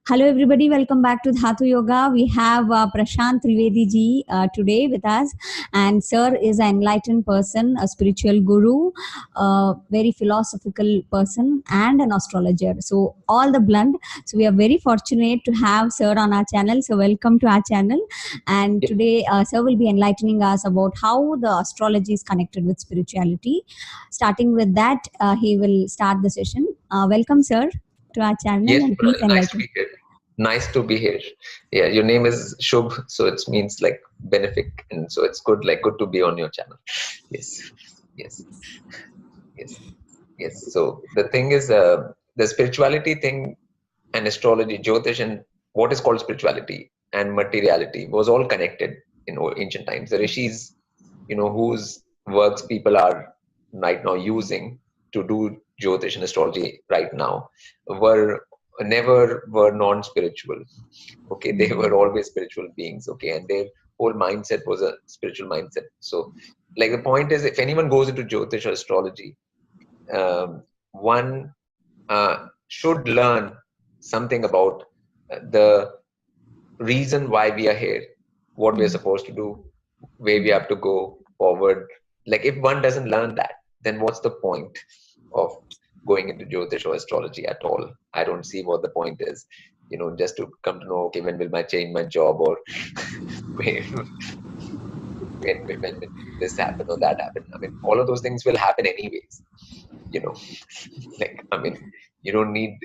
Hello everybody, welcome back to Dhatu Yoga. We have Prashant Trivedi ji today with us, and sir is an enlightened person, a spiritual guru, a very philosophical person and an astrologer. So all the blend. So we are very fortunate to have sir on our channel. So welcome to our channel. And today sir will be enlightening us about how the astrology is connected with spirituality. Starting with that, he will start the session. Welcome sir to our channel. Yes, and please nice to enlighten. be here. Nice to be here. Yeah, your name is Shubh, so it means like benefic, and so it's good to be on your channel. Yes, yes, yes, yes. So the thing is, the spirituality thing and astrology, Jyotish, and what is called spirituality and materiality was all connected in ancient times. The rishis, whose works people are right now using to do Jyotish and astrology right now, were never were non-spiritual. Okay, they were always spiritual beings. Okay, and their whole mindset was a spiritual mindset. So, like the point is, if anyone goes into Jyotish or astrology, one should learn something about the reason why we are here, what we are supposed to do, where we have to go forward. Like if one doesn't learn that, then what's the point of going into Jyotish or astrology at all? I don't see what the point is. Just to come to know, okay, when will I change my job, or when this happen or that happen. I mean, all of those things will happen anyways. You don't need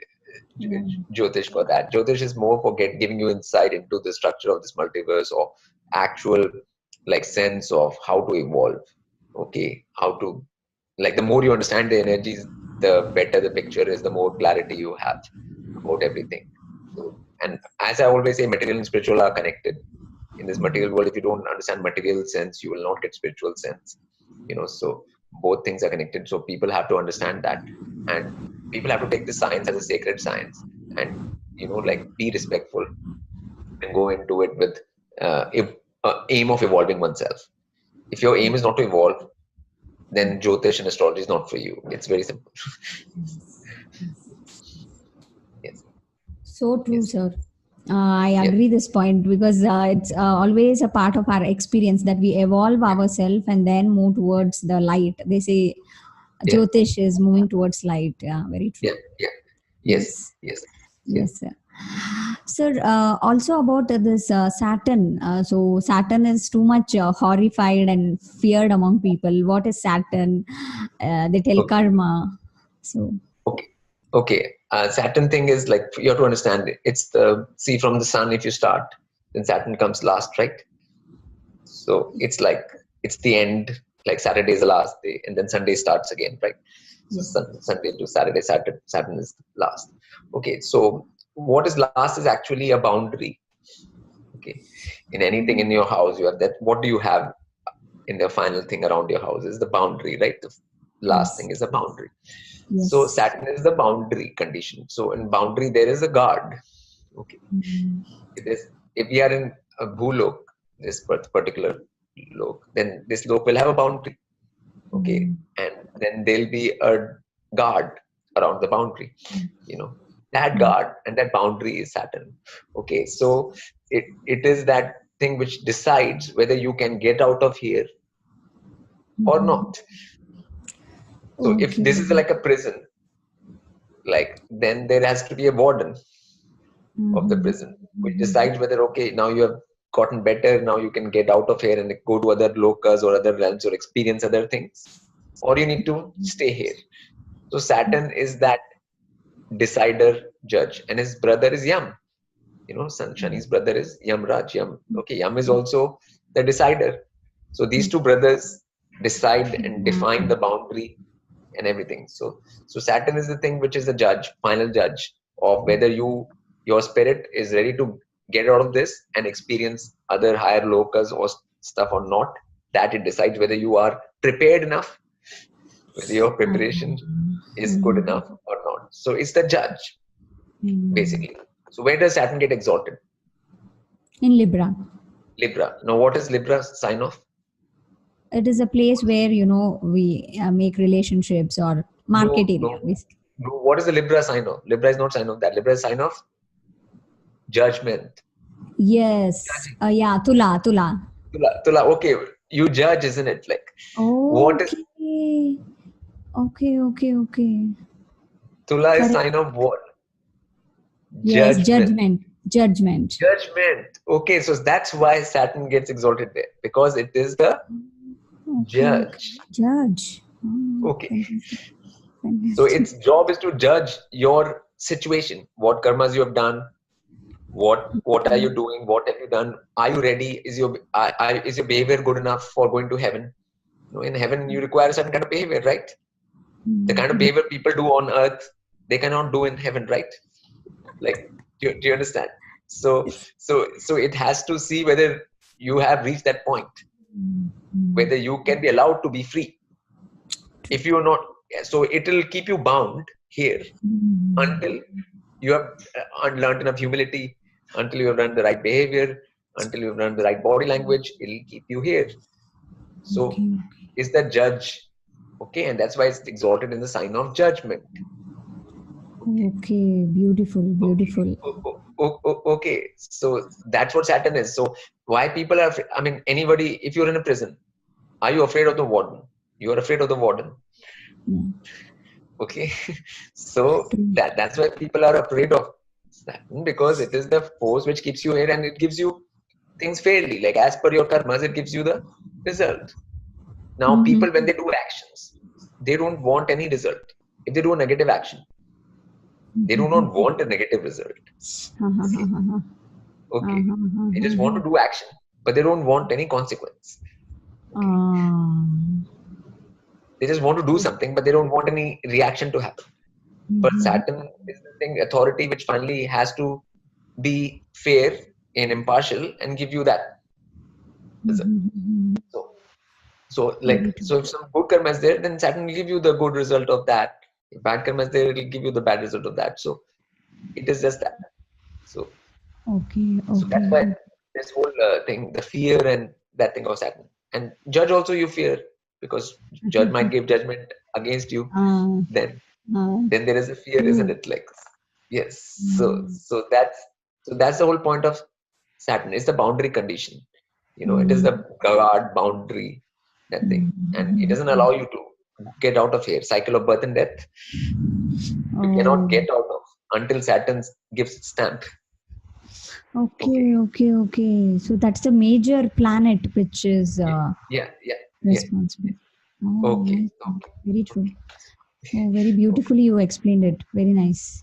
Jyotish for that. Jyotish is more for giving you insight into the structure of this multiverse, or actual sense of how to evolve. Okay, how to, the more you understand the energies, the better the picture is, the more clarity you have about everything. So, and as I always say, material and spiritual are connected. In this material world, if you don't understand material sense, you will not get spiritual sense. So both things are connected. So people have to understand that, and people have to take the science as a sacred science, and be respectful and go into it with aim of evolving oneself. If your aim is not to evolve, then Jyotish and astrology is not for you. It's very simple. Yes. So true, sir. I agree this point, because it's always a part of our experience that we evolve ourselves and then move towards the light. They say Jyotish is moving towards light. Yeah, very true. Yes. Yes, sir. Sir, also about this Saturn. So Saturn is too much horrified and feared among people. What is Saturn? They tell karma. So. Okay. Saturn thing is you have to understand it. It's from the sun. If you start, then Saturn comes last, right? So it's the end. Like Saturday is the last day, and then Sunday starts again, right? So Sunday to Saturday, Saturn is last. Okay, so what is last is actually a boundary. Okay, in anything in your house, you have that. What do you have in the final thing around your house is the boundary, right? The last thing is a boundary. So Saturn is the boundary condition. So in boundary, there is a guard. Okay, if we are in a bhulok, this particular lok, then this lok will have a boundary. Okay, and then there'll be a guard around the boundary. That guard and that boundary is Saturn. Okay, so it is that thing which decides whether you can get out of here or not. So if this is like a prison, then there has to be a warden of the prison, which decides whether, okay, now you have gotten better, now you can get out of here and go to other lokas or other realms or experience other things, or you need to stay here. So Saturn is that decider, judge, and his brother is Yam. Shani's brother is Yamraj. Yam. Okay, Yam is also the decider. So these two brothers decide and define the boundary and everything. So Saturn is the thing which is the judge, final judge of whether your spirit is ready to get out of this and experience other higher lokas or stuff or not. That it decides whether you are prepared enough, whether your preparation is good enough or not. So it's the judge, basically. So where does Saturn get exalted? In Libra. Libra. Now, what is Libra sign of? It is a place where, we make relationships or market area, basically. No, what is the Libra sign of? Libra is not sign of that. Libra is sign of judgment. Yes. Yeah, Tula. Tula, okay, you judge, isn't it? Like, what is Okay. Tula is Correct. sign of what? Yes, Judgment. judgment. Okay, so that's why Saturn gets exalted there, because it is the judge. Judge. Okay. Fantastic. So its job is to judge your situation, what karmas you have done, what are you doing, what have you done, are you ready, is your behavior good enough for going to heaven? In heaven you require a certain kind of behavior, right? The kind of behavior people do on earth, they cannot do in heaven, right? Like, do you understand? So it has to see whether you have reached that point, whether you can be allowed to be free. If you are not, so it will keep you bound here until you have learned enough humility, until you have done the right behavior, until you have done the right body language. It will keep you here. So is the judge, okay, and that's why it's exalted in the sign of judgment. Okay, beautiful. Okay, so that's what Saturn is. So why people are, anybody, if you're in a prison, are you afraid of the warden? You are afraid of the warden. Okay, so that's why people are afraid of Saturn, because it is the force which keeps you here, and it gives you things fairly, like as per your karmas, it gives you the result. Now people, when they do actions, they don't want any result. If they do a negative action, they do not want a negative result. Okay. They just want to do action, but they don't want any consequence. They just want to do something, but they don't want any reaction to happen. But Saturn is the thing, authority, which finally has to be fair and impartial and give you that result. So if some good karma is there, then Saturn will give you the good result of that. If bad karma is there, it will give you the bad result of that. So it is just that. So that's why this whole thing, the fear and that thing of Saturn. And judge also you fear, because judge might give judgment against you. Then there is a fear, isn't it? Like, yes. So that's the whole point of Saturn. It's the boundary condition. It is the guard boundary, that thing, and it doesn't allow you to get out of here. Cycle of birth and death. You cannot get out of until Saturn gives stamp. Okay. So that's the major planet which is responsible. Okay. Very true. Very beautifully you explained it. Very nice.